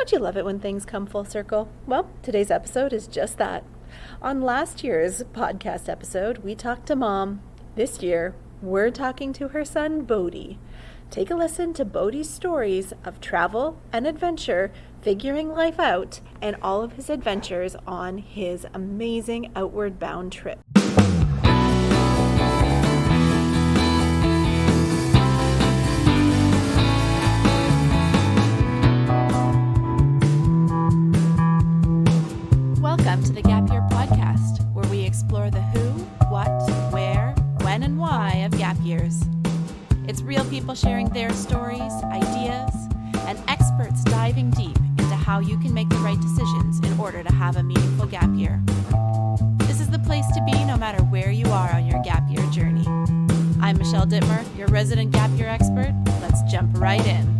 Don't you love it when things come full circle? Well, today's episode is just that. On last year's podcast episode, we talked to Mom. This year, we're talking to her son, Bodhi. Take a listen to Bodhi's stories of travel and adventure, figuring life out, and all of his adventures on his amazing Outward Bound trip. Welcome to the Gap Year Podcast, where we explore the who, what, where, when, and why of gap years. It's real people sharing their stories, ideas, and experts diving deep into how you can make the right decisions in order to have a meaningful gap year. This is the place to be no matter where you are on your gap year journey. I'm Michelle Dittmer, your resident gap year expert. Let's jump right in.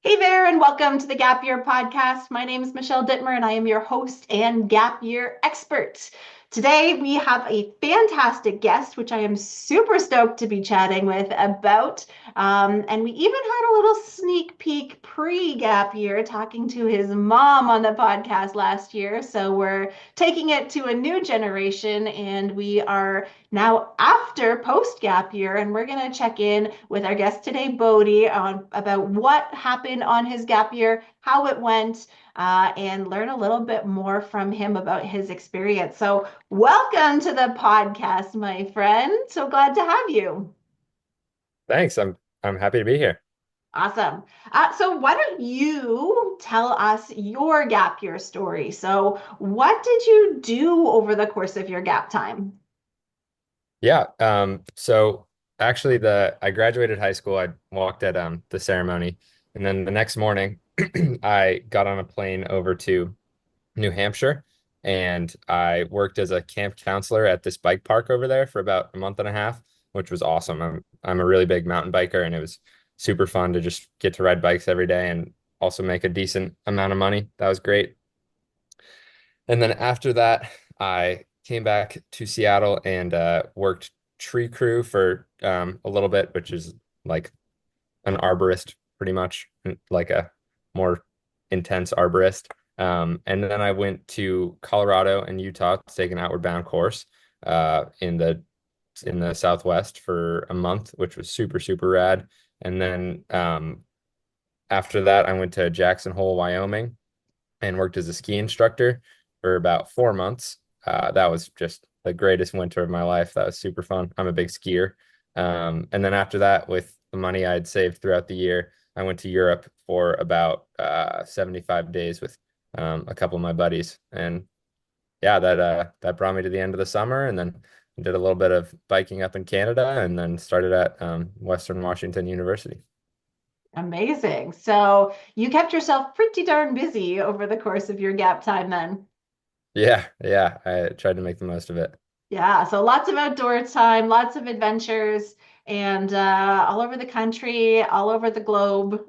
Hey there, and welcome to the Gap Year Podcast. My name is Michelle Dittmer, and I am your host and Gap Year expert. Today, we have a fantastic guest, which I am super stoked to be chatting with about. And we even had a little sneak peek pre-Gap Year talking to his mom on the podcast last year. So we're taking it to a new generation, and we are now after post-Gap Year, and we're going to check in with our guest today, Bodhi, on about what happened on his Gap Year, how it went, and learn a little bit more from him about his experience. So welcome to the podcast, my friend. So glad to have you. Thanks. I'm happy to be here. Awesome. So why don't you tell us your gap year story? So what did you do over the course of your gap time? Yeah. So actually I graduated high school. I walked at the ceremony, and then the next morning I got on a plane over to New Hampshire, and I worked as a camp counselor at this bike park over there for about a month and a half, which was awesome. I'm a really big mountain biker, and it was super fun to just get to ride bikes every day and also make a decent amount of money. That was great. And then after that, I came back to Seattle and worked tree crew for a little bit, which is like an arborist, pretty much, like a more intense arborist. And then I went to Colorado and Utah to take an Outward Bound course in the Southwest for a month, which was super, super rad. And then after that, I went to Jackson Hole, Wyoming, and worked as a ski instructor for about 4 months. That was just the greatest winter of my life. That was super fun. I'm a big skier. And then after that, with the money I'd saved throughout the year, I went to Europe for about 75 days with a couple of my buddies. And yeah, that brought me to the end of the summer, and then did a little bit of biking up in Canada, and then started at Western Washington University. Amazing. So you kept yourself pretty darn busy over the course of your gap time then. Yeah, I tried to make the most of it. Yeah, so lots of outdoor time, lots of adventures, and all over the country, all over the globe,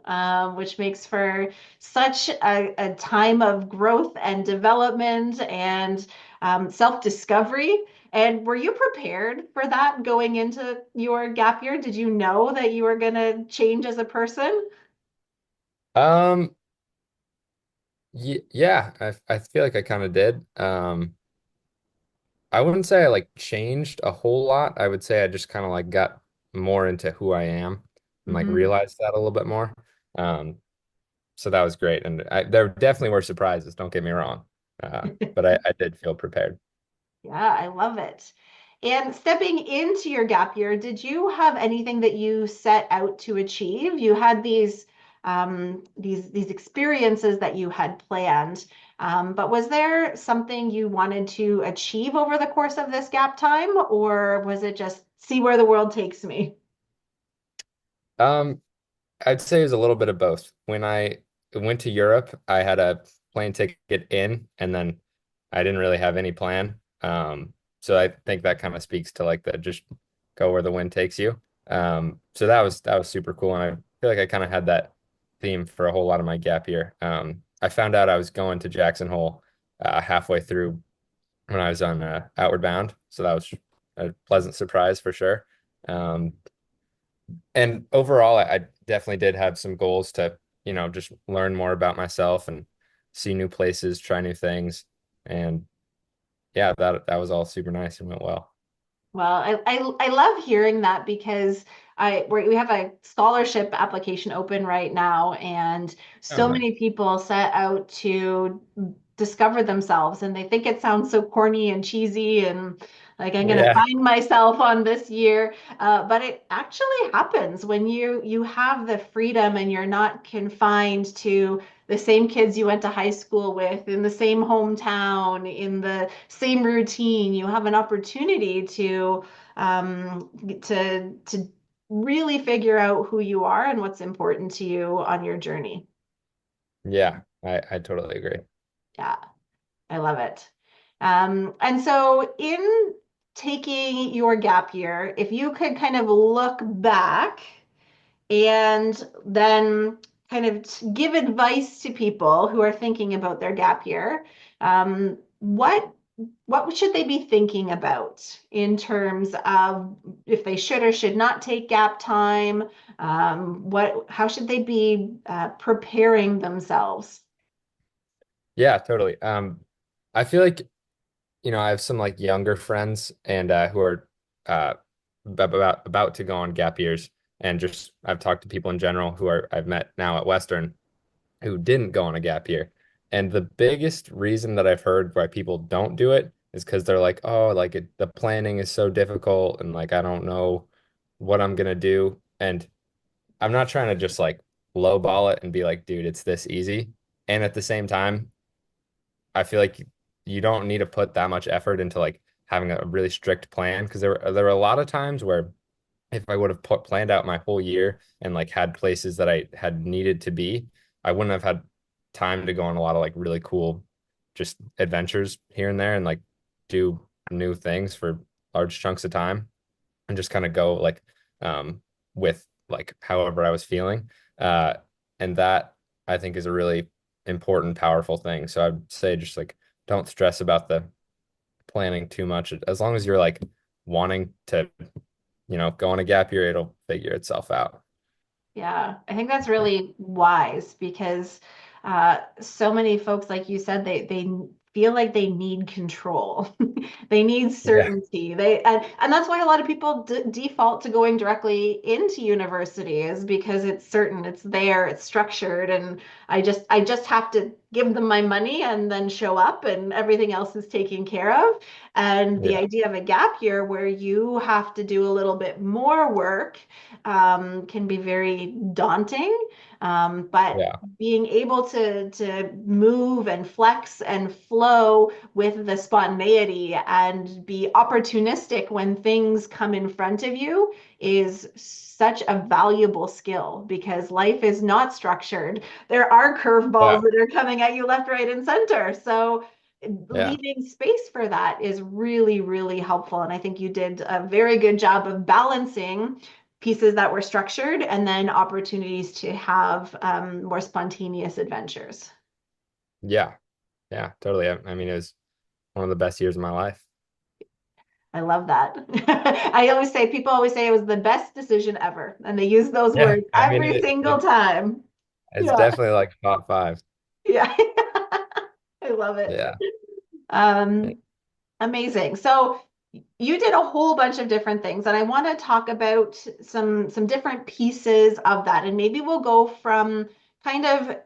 which makes for such a time of growth and development and self-discovery. And were you prepared for that going into your gap year? Did you know that you were going to change as a person? Um, yeah, I feel like I kind of did. I wouldn't say I like changed a whole lot. I would say I just kind of like got more into who I am and like Mhm. realized that a little bit more. Um, so that was great. And there definitely were surprises, don't get me wrong. But I did feel prepared. Yeah, I love it. And stepping into your gap year, did you have anything that you set out to achieve? You had these experiences that you had planned, but was there something you wanted to achieve over the course of this gap time, or was it just see where the world takes me? Um, I'd say it was a little bit of both. When I went to Europe, I had a plane ticket in, and then I didn't really have any plan. So I think that kind of speaks to like the just go where the wind takes you. So that was super cool, and I feel like I kind of had that theme for a whole lot of my gap year. I found out I was going to Jackson Hole halfway through when I was on Outward Bound, so that was a pleasant surprise for sure. Um, and overall, I definitely did have some goals to, just learn more about myself and see new places, try new things. And yeah, that was all super nice and went well. Well, I love hearing that because we have a scholarship application open right now, and Oh, so nice. many people set out to discover themselves, and they think it sounds so corny and cheesy, and like I'm gonna Yeah. find myself on this year. But it actually happens when you have the freedom and you're not confined to the same kids you went to high school with in the same hometown in the same routine. You have an opportunity to really figure out who you are and what's important to you on your journey. Yeah, I totally agree. Yeah, I love it. And so in taking your gap year, if you could kind of look back and then kind of give advice to people who are thinking about their gap year. What should they be thinking about in terms of if they should or should not take gap time? How should they be preparing themselves? Yeah, totally. I feel like, I have some like younger friends and who are uh about to go on gap years, and just I've talked to people in general who I've met now at Western who didn't go on a gap year. And the biggest reason that I've heard why people don't do it is because they're like, oh, like the planning is so difficult and like I don't know what I'm gonna do. And I'm not trying to just like lowball it and be like, dude, it's this easy. And at the same time, I feel like you don't need to put that much effort into like having a really strict plan, because there were a lot of times where if I would have planned out my whole year and like had places that I had needed to be, I wouldn't have had time to go on a lot of like really cool just adventures here and there and like do new things for large chunks of time and just kind of go like with like however I was feeling. Uh and that I think is a really important, powerful thing. So I'd say just like don't stress about the planning too much. As long as you're like wanting to, go on a gap year, it'll figure itself out. Yeah, I think that's really wise because so many folks, like you said, they feel like they need control. They need Yeah. certainty. And that's why a lot of people d default to going directly into university is because it's certain, it's there, it's structured, and I just have to give them my money and then show up and everything else is taken care of. And the Yeah. idea of a gap year where you have to do a little bit more work can be very daunting. But Yeah. being able to move and flex and flow with the spontaneity and be opportunistic when things come in front of you is such a valuable skill because life is not structured. There are curveballs Yeah. that are coming at you left, right, and center. So Yeah. leaving space for that is really, really helpful. And I think you did a very good job of balancing pieces that were structured and then opportunities to have more spontaneous adventures. Yeah. Yeah. Totally. I mean, it was one of the best years of my life. I love that. People always say it was the best decision ever. And they use those Yeah. words I mean, every single time. it's Yeah. definitely like top five. Yeah. I love it. Yeah. Um, Amazing. So you did a whole bunch of different things, and I want to talk about some different pieces of that. And maybe we'll go from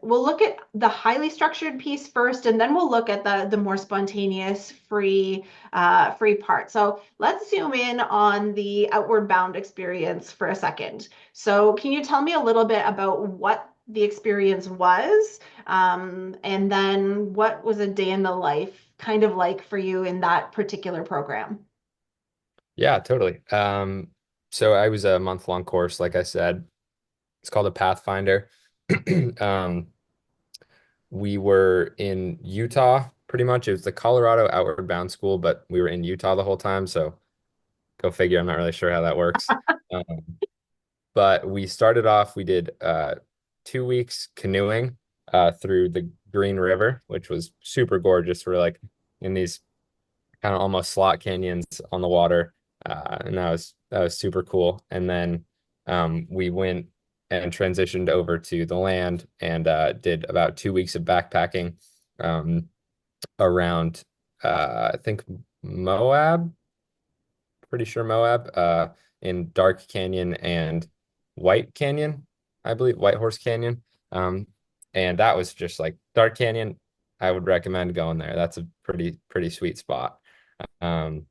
we'll look at the highly structured piece first, and then we'll look at the more spontaneous, free part. So let's zoom in on the Outward Bound experience for a second. So can you tell me a little bit about what the experience was? And then what was a day in the life kind of like for you in that particular program? Yeah, totally. So I was a month-long course, like I said. It's called a Pathfinder. Um, we were in Utah pretty much. It was the Colorado Outward Bound school, but we were in Utah the whole time. So go figure. I'm not really sure how that works. Um, but we started off, we did 2 weeks canoeing through the Green River, which was super gorgeous. We're like in these kind of almost slot canyons on the water. And that was super cool. And then we went and transitioned over to the land and did about 2 weeks of backpacking um, around I think Moab, pretty sure Moab, in Dark Canyon and White Canyon, I believe, White Horse Canyon. Um, and that was just like Dark Canyon. I would recommend going there. That's a pretty sweet spot. Um,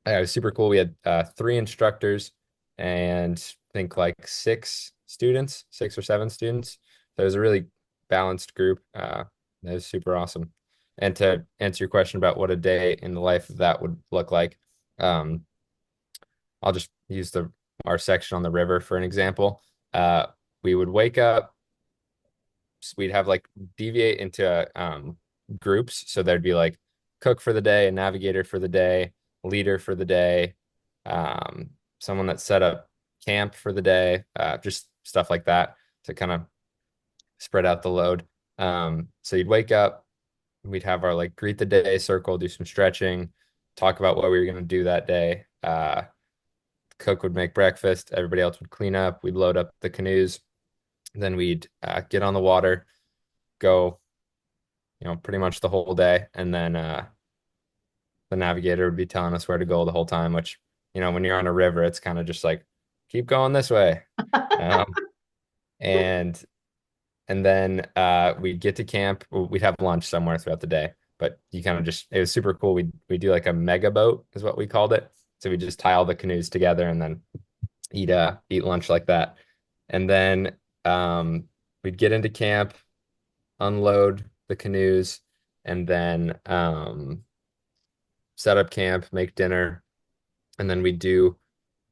yeah, it was super cool. We had three instructors and I think like six students, 6 or 7 students. So it was a really balanced group. It was super awesome. And to answer your question about what a day in the life of that would look like, um, I'll just use the our section on the river for an example. Uh, we would wake up, we'd have like deviate into groups. So there'd be like cook for the day, a navigator for the day, leader for the day, someone that set up camp for the day, just stuff like that to kind of spread out the load. So you'd wake up, we'd have our like greet the day circle, do some stretching, talk about what we were going to do that day. Cook would make breakfast, everybody else would clean up, we'd load up the canoes, then we'd get on the water, go, pretty much the whole day, and then the navigator would be telling us where to go the whole time, which, when you're on a river, it's kind of just like, keep going this way. Um, and and then we'd get to camp. We'd have lunch somewhere throughout the day, but you kind of just, it was super cool. We do like a mega boat is what we called it. So we just tie all the canoes together and then eat lunch like that. And then we'd get into camp, unload the canoes, and then set up camp, make dinner, and then we do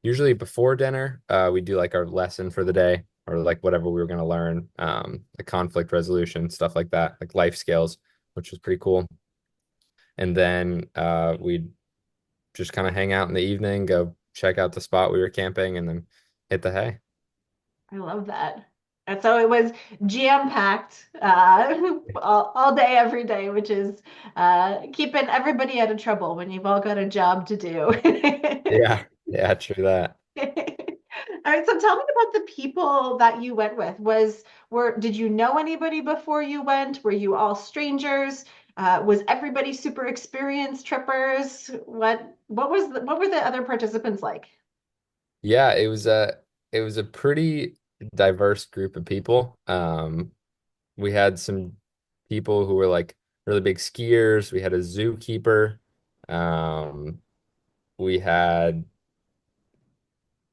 usually before dinner, we do like our lesson for the day or like whatever we were going to learn, like conflict resolution, stuff like that, like life skills, which was pretty cool. And then we'd just kind of hang out in the evening, go check out the spot we were camping, and then hit the hay. I love that. And so it was jam-packed all day, every day, which is keeping everybody out of trouble when you've all got a job to do. Yeah, yeah, true that. All right, so tell me about the people that you went with. Did you know anybody before you went? Were you all strangers? Was everybody super experienced trippers? What were the other participants like? Yeah, it was a pretty diverse group of people. We had some people who were like really big skiers. We had a zookeeper. Um, we had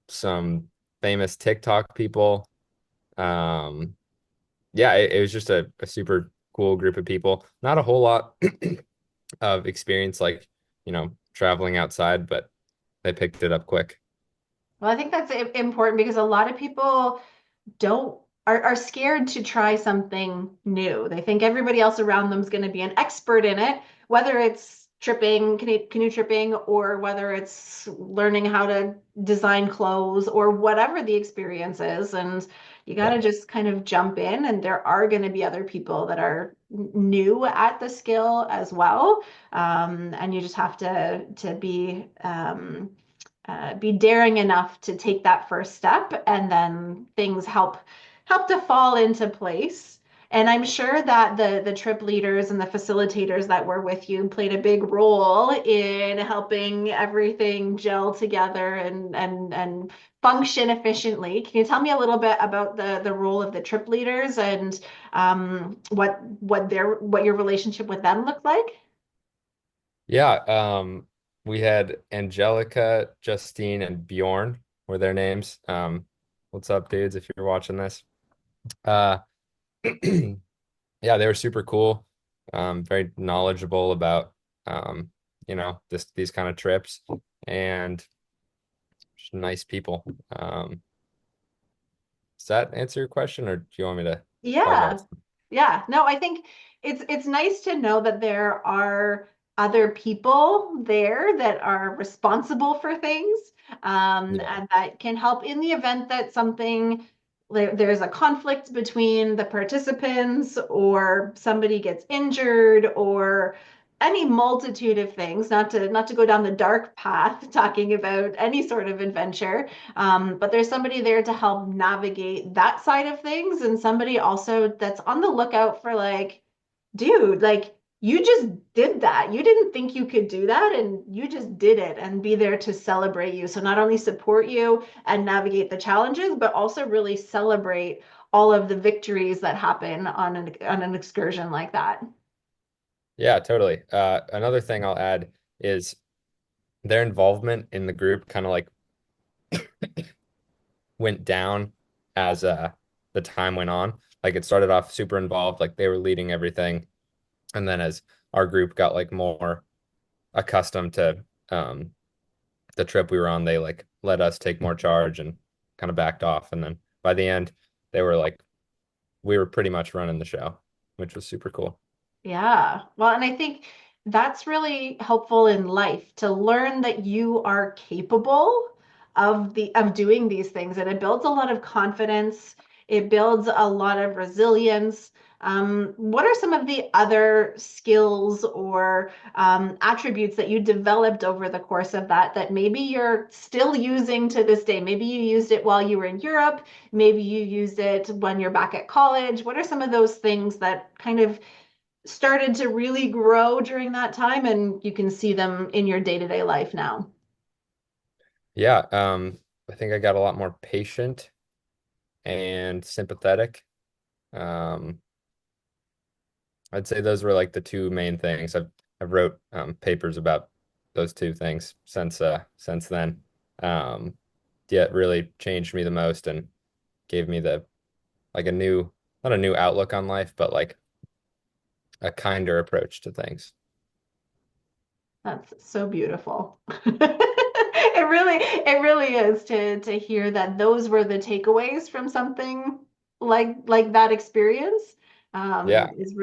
some famous TikTok people. Um, yeah, it was just a super cool group of people. Not a whole lot of experience, like, traveling outside, but they picked it up quick. Well, I think that's important because a lot of people don't are scared to try something new. They think everybody else around them is going to be an expert in it, whether it's tripping, canoe tripping, or whether it's learning how to design clothes or whatever the experience is. And you got to Yeah. just kind of jump in, and there are going to be other people that are new at the skill as well. And you just have to be daring enough to take that first step, and then things help to fall into place. And I'm sure that the trip leaders and the facilitators that were with you played a big role in helping everything gel together and function efficiently. Can you tell me a little bit about the role of the trip leaders and what your relationship with them looked like? Yeah, we had Angelica, Justine, and Bjorn were their names. What's up, dudes, if you're watching this? Uh, yeah, they were super cool, very knowledgeable about, these kind of trips, and just nice people. Does that answer your question, or do you want me to talk Yeah. about? Yeah. No, I think it's nice to know that there are other people there that are responsible for things, Yeah, and that can help in the event that there's a conflict between the participants or somebody gets injured or any multitude of things, not to go down the dark path talking about any sort of adventure, but there's somebody there to help navigate that side of things, and somebody also that's on the lookout for like, dude, like you just did that. You didn't think you could do that, and you just did it, and be there to celebrate you. So not only support you and navigate the challenges, but also really celebrate all of the victories that happen on an excursion like that. Yeah, totally. Another thing I'll add is their involvement in the group kind of like went down as the time went on. Like it started off super involved, like they were leading everything. And then as our group got like more accustomed to the trip we were on, they like let us take more charge and kind of backed off. And then by the end, they were like, we were pretty much running the show, which was super cool. Yeah. Well, and I think that's really helpful in life to learn that you are capable of doing these things, and it builds a lot of confidence. It builds a lot of resilience. What are some of the other skills or attributes that you developed over the course of that maybe you're still using to this day? Maybe you used it while you were in Europe. Maybe you used it when you're back at college. What are some of those things that kind of started to really grow during that time and you can see them in your day-to-day life now? Yeah, I think I got a lot more patient and sympathetic. Um, I'd say those were like the two main things. I've wrote papers about those two things since then. Um, yeah, it really changed me the most and gave me the like a new not a new outlook on life, but like a kinder approach to things. That's so beautiful. It really is to hear that those were the takeaways from something like that experience. Yeah, It's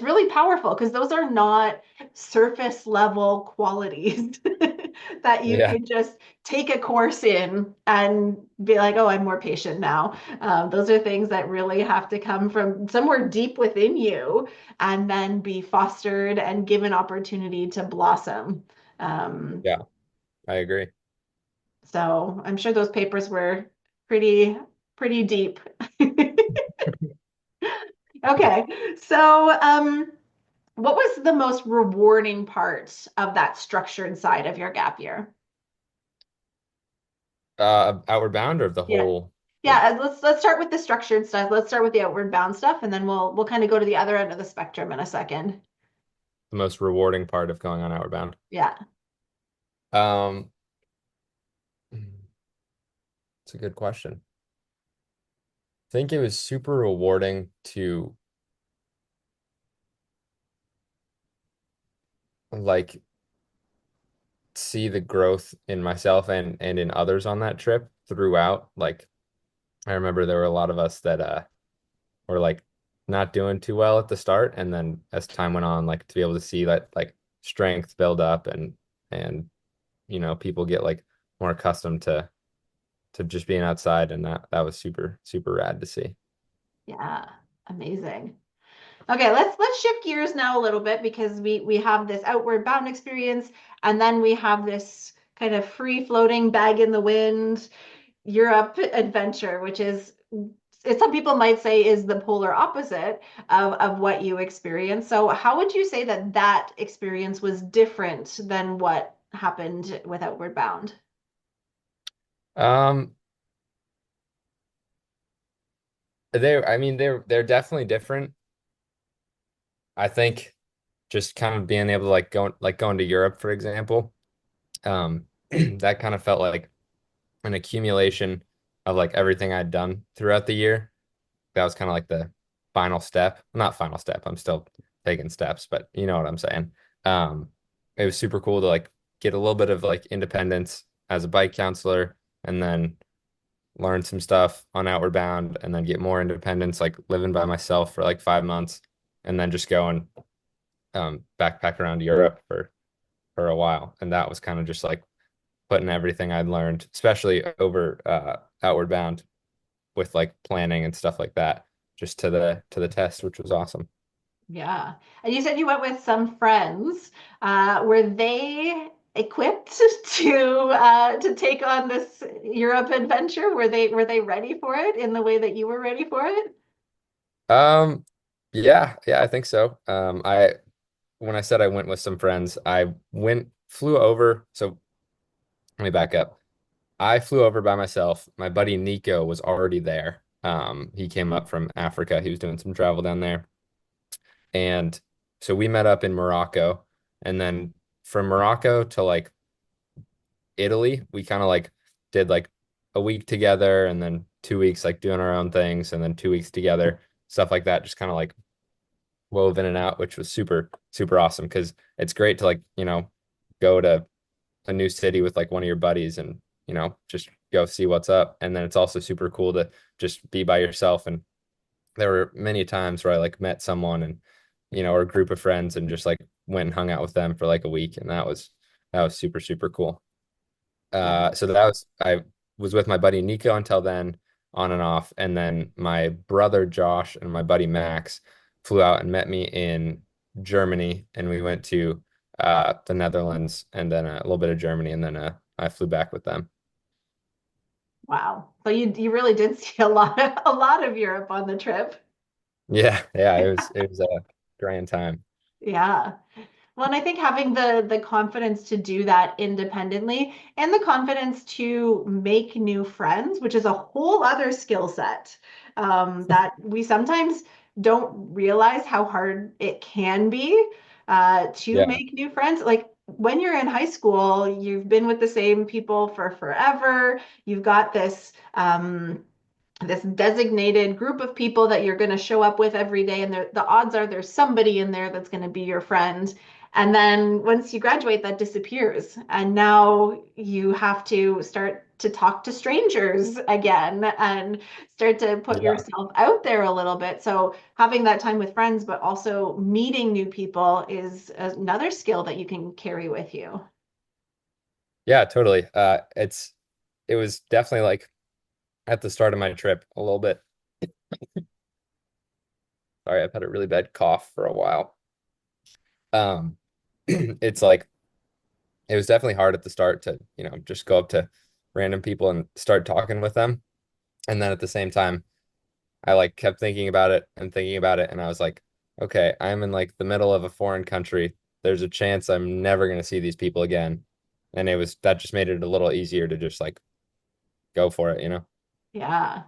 really powerful because those are not surface level qualities that you yeah, can just take a course in and be like, oh, I'm more patient now. Those are things that really have to come from somewhere deep within you and then be fostered and given opportunity to blossom. Um, yeah. I agree. so I'm sure those papers were pretty deep. Okay, so what was the most rewarding part of that structured side of your gap year? Outward Bound or the Yeah. whole the, Yeah, let's start with the structured stuff. Let's start with the outward bound stuff, and then we'll kind of go to the other end of the spectrum in a second. the most rewarding part of going on Outward Bound? Yeah. Um, it's a good question. I think it was super rewarding to like see the growth in myself and in others on that trip throughout. Like I remember there were a lot of us that were like not doing too well at the start, and then as time went on, like to be able to see that like strength build up and people get like more accustomed to just being outside, and that was super rad to see. Yeah. Amazing. Okay, let's shift gears now a little bit because we have this outward bound experience, and then we have this kind of free floating bag in the wind Europe adventure, which is some people might say is the polar opposite of what you experienced. So how would you say that that experience was different than what happened with Outward Bound? Um, I mean, they're definitely different. I think just kind of being able to going to Europe, for example, that kind of felt like an accumulation of like everything I'd done throughout the year. That was kind of like the final step. Not final step. I'm still taking steps, but you know what I'm saying. Um, it was super cool to like get a little bit of like independence as a bike counselor and then learn some stuff on Outward Bound and then get more independence, like living by myself for like 5 months and then just go and backpack around Europe for a while. And that was kind of just like putting everything I'd learned, especially over Outward Bound with like planning and stuff like that, just to the test, which was awesome. Yeah. And you said you went with some friends. Were they equipped to take on this Europe adventure? Were they ready for it in the way that you were ready for it? Um, yeah, I think so. I when I said I went with some friends, flew over. So let me back up. I flew over by myself. My buddy Nico was already there. He came up from Africa. He was doing some travel down there. And so we met up in Morocco. And then from Morocco to like Italy, we kind of like did like a week together and then 2 weeks like doing our own things and then 2 weeks together, stuff like that, just kind of like wove in and out, which was super, super awesome because it's great to like, go to a new city with like one of your buddies and, just go see what's up. And then it's also super cool to just be by yourself. And there were many times where I like met someone and, or a group of friends and just like went and hung out with them for like a week. And that was super, super cool. So I was with my buddy Nico until then, on and off, and then my brother Josh and my buddy Max flew out and met me in Germany, and we went to the Netherlands and then a little bit of Germany, and then I flew back with them. Wow. So you really did see a lot of Europe on the trip. Yeah, yeah, it was a grand time. Yeah. Well, and I think having the confidence to do that independently and the confidence to make new friends, which is a whole other skill set, that we sometimes don't realize how hard it can be to Yeah, make new friends. Like when you're in high school, you've been with the same people for forever. You've got this designated group of people that you're going to show up with every day, and the odds are there's somebody in there that's going to be your friend. And then once you graduate, that disappears, and now you have to start to talk to strangers again and start to put yeah, yourself out there a little bit. So having that time with friends but also meeting new people is another skill that you can carry with you. yeah, totally. It was definitely like at the start of my trip a little bit. Sorry, I've had a really bad cough for a while. Um, it's like it was definitely hard at the start to, just go up to random people and start talking with them. And then at the same time, I like kept thinking about it and thinking about it. And I was like, okay, I'm in like the middle of a foreign country. There's a chance I'm never going to see these people again. And that just made it a little easier to just like go for it. Yeah.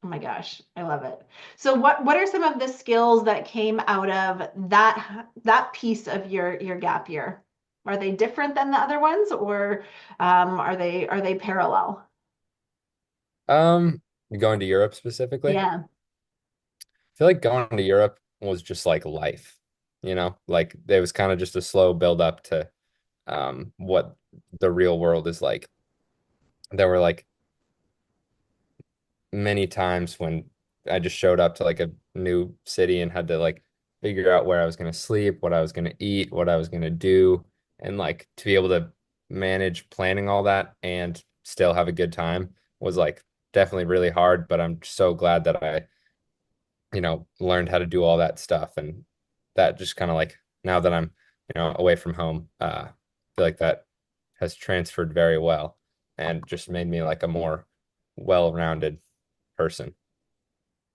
Oh my gosh, I love it. So what are some of the skills that came out of that piece of your gap year? Are they different than the other ones, or are they parallel? Um, Going to Europe specifically, I Yeah. feel like going to Europe was just like life, like there was kind of just a slow build up to what the real world is like. There were like many times when I just showed up to like a new city and had to like figure out where I was going to sleep, what I was going to eat, what I was going to do, and like to be able to manage planning all that and still have a good time was like definitely really hard, but I'm so glad that I, learned how to do all that stuff and that just kind of like now that I'm, away from home, I feel like that has transferred very well and just made me like a more well-rounded person.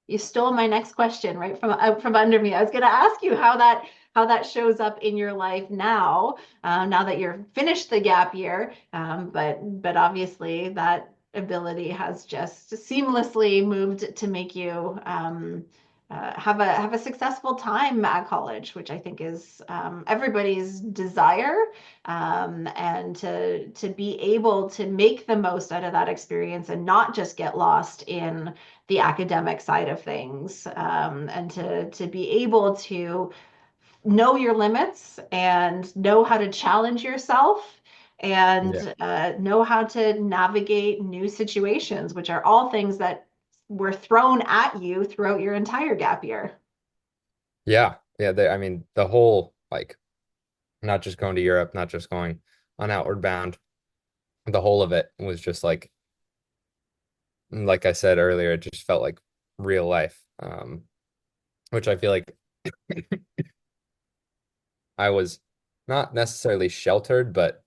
You stole my next question right from out from under me. I was going to ask you how that shows up in your life now, now that you're finished the gap year. But obviously that ability has just seamlessly moved to make you have a successful time at college, which I think is everybody's desire, and to be able to make the most out of that experience and not just get lost in the academic side of things, and to be able to know your limits and know how to challenge yourself Yeah. and know how to navigate new situations, which are all things that were thrown at you throughout your entire gap year. Yeah. Yeah. I mean, the whole, like, not just going to Europe, not just going on Outward Bound, the whole of it was just like I said earlier, it just felt like real life, which I feel like I was not necessarily sheltered, but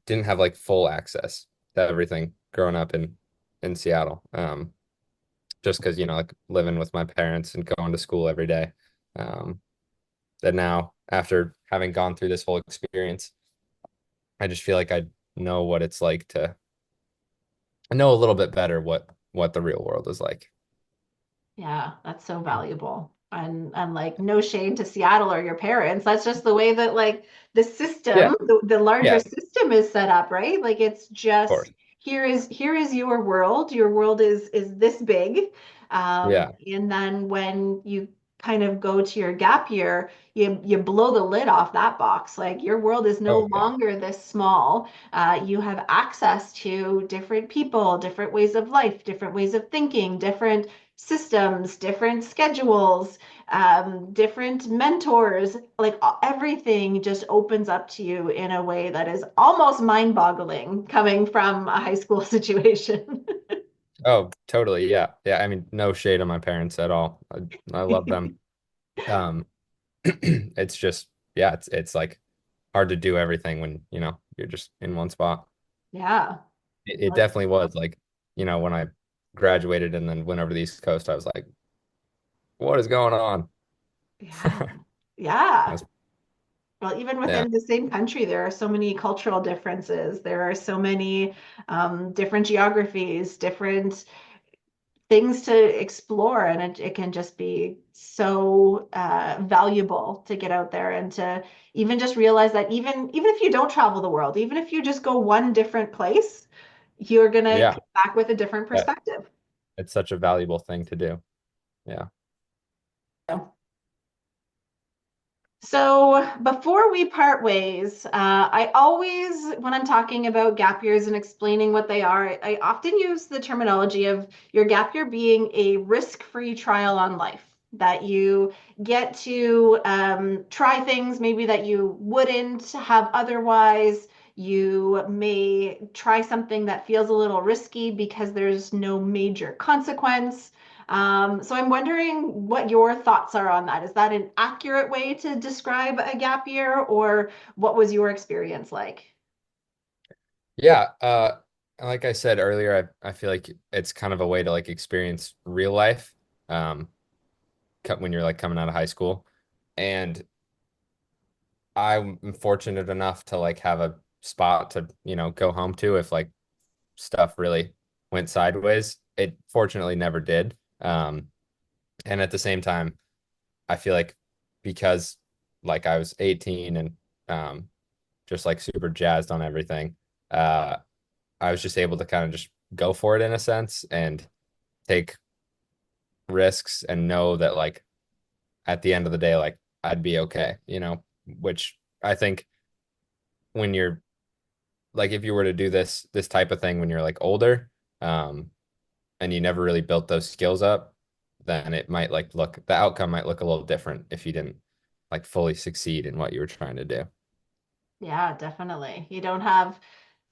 didn't have like full access to everything growing up in Seattle. Just because, like living with my parents and going to school every day. Um, that now, after having gone through this whole experience, I just feel like I know what it's like to I know a little bit better what the real world is like. Yeah, that's so valuable. And like no shade to Seattle or your parents. That's just the way that like the Yeah, system, the larger yeah, of system is set up, right? Like it's just course. here is your world. Your world is this big. Yeah. And then when you kind of go to your gap year, you blow the lid off that box. Like your world is no Oh yeah. longer this small. You have access to different people, different ways of life, different ways of thinking, different systems, different schedules, different mentors, like everything just opens up to you in a way that is almost mind-boggling coming from a high school situation. Oh, totally. Yeah. Yeah. I mean, no shade on my parents at all. I love them. Um, it's just, yeah, it's like hard to do everything when, you're just in one spot. Yeah. It definitely was like, when I graduated and then went over to the East Coast, I was like, what is going on? Yeah. Yeah. That's, Well, even yeah. within the same country, there are so many cultural differences. There are so many different geographies, different things to explore, and it can just be so valuable to get out there and to even just realize that even if you don't travel the world, even if you just go one different place, you're gonna Yeah. come back with a different Yeah. perspective. It's such a valuable thing to do. Yeah. So before we part ways, I always, when I'm talking about gap years and explaining what they are, I often use the terminology of your gap year being a risk-free trial on life. That you get to try things maybe that you wouldn't have otherwise. You may try something that feels a little risky because there's no major consequence. So I'm wondering what your thoughts are on that. Is that an accurate way to describe a gap year, or what was your experience like? Yeah, like I said earlier, I feel like it's kind of a way to like experience real life, um, when you're like coming out of high school. And I'm fortunate enough to like have a spot to, go home to if like stuff really went sideways. It fortunately never did. And at the same time, I feel like because like I was 18 and just like super jazzed on everything, uh, I was just able to kind of just go for it in a sense and take risks and know that like at the end of the day, like I'd be okay, which I think when you're like if you were to do this type of thing when you're like older, um, and you never really built those skills up, then it might like look the outcome might look a little different if you didn't like fully succeed in what you were trying to do. Yeah, definitely. You don't have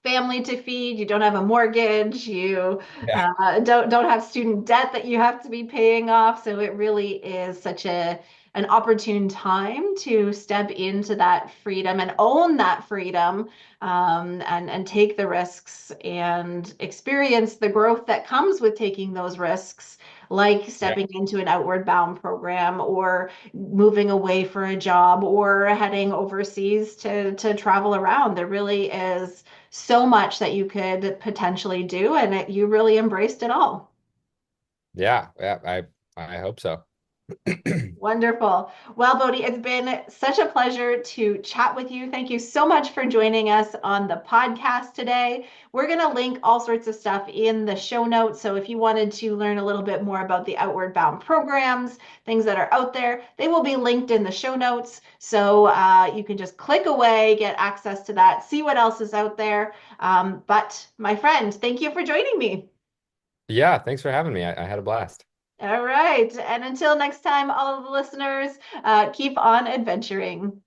family to feed, you don't have a mortgage, you Yeah. don't have student debt that you have to be paying off. So it really is such a an opportune time to step into that freedom and own that freedom, and take the risks and experience the growth that comes with taking those risks, like Yeah. stepping into an outward bound program or moving away for a job or heading overseas to travel around. There really is so much that you could potentially do, and you really embraced it all. Yeah. Yeah. I hope so. Wonderful. Well, Bodhi, it's been such a pleasure to chat with you. Thank you so much for joining us on the podcast today. We're going to link all sorts of stuff in the show notes. So if you wanted to learn a little bit more about the Outward Bound programs, things that are out there, they will be linked in the show notes. So you can just click away, get access to that, see what else is out there. But my friend, thank you for joining me. Yeah, thanks for having me. I had a blast. All right. And until next time, all of the listeners, keep on adventuring.